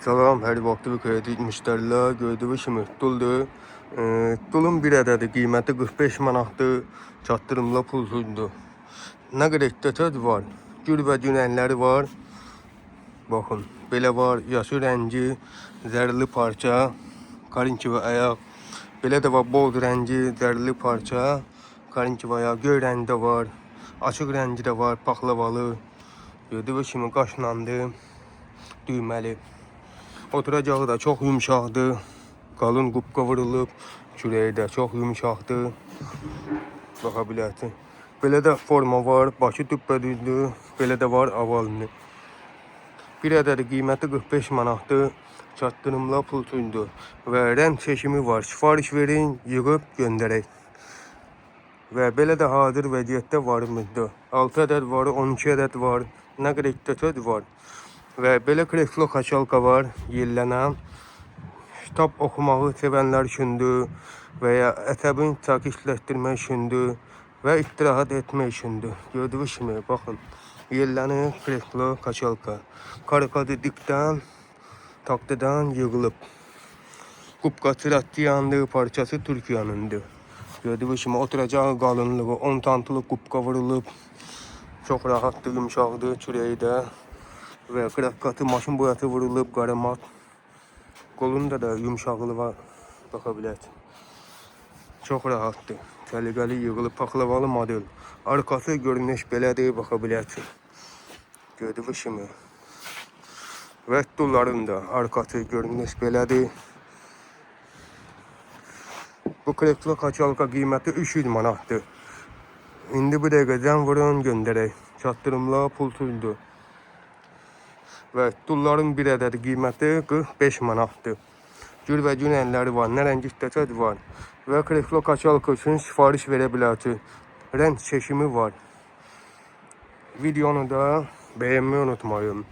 Salam, hər vaxtı bir kredi müştərilər gördüyü kimi duldur. Dulun bir ədədi qiyməti 45 manatdır. Çatdırımla pulsuzdur. Nə qədər ehtiyat var? Gül və günənləri var. Baxın, belə var, yaşıl rəngi, zərli parça, karinki və ayaq. Belə də var boz rəngi, zərli parça, karinki və ayaq. Göy rəngi də var, açıq rəngi də var, paxlavalı. Gördüyü kimi qaşlandı, düyməli. Oturacağı da çok yumuşaktı. Kalın qubqa vurulub. Kürəyi də çox yumuşaktı. Baxa bilərsin. Belə də forma var. Başı düppədüzdür. Belə də var avalını. Bir ədədi qiyməti 45 manatdır. Çatdırımla pulsuzdur. Və rəng seçimi var. Sifariş verin, yığıb göndərək. Və belə də hazır vəziyyətdə varımızdır. 6 ədəd var, 12 ədəd var. Nə qədər ehtiyat var. Ve belə kreslo kaçalka var, yellənən. Kitap okumağı sevənlər üçündür veya əsəbin sakitləşdirmək üçündür və istirahat etmək üçündür. Gördüyünüz kimi, baxın, yellənir kreslo kaçalka. Karkadı dikdən, taxtadan yığılıb. Qubqası Rusiyandır, parçası Türkiyənindir. Gördüyünüz kimi, oturacağı qalınlığı 10 tantlı qubqa vurulub. Çox rahatdır, yumuşaqdır, çürəyi də. Ve krakkatı maşın boyası vurulub, qaramat. Kolunda da yumuşaqlığı var, baxa bilərsin. Çox rahatdır. Səliqəli yığılıb, paxlavalı model. Arkası görünüş belədir, baxa bilərsin. Gördüyünüz kimi. Və stulların da arkası görünüş belədir. Bu kreslo kaçalka qiyməti 300 manatdır. İndi bu dəqiqə zən vurun, göndərək. Çatdırımla pulsuzdur. Ve stulların bir ədədi qiyməti 45 manatdır. Gül və günənləri var, nə rəng istəsəz var. Və kreslo kaçalka üçün sifariş verə bilərsiniz. Rəng seçimi var. Videonu da beğenmeyi unutmayın.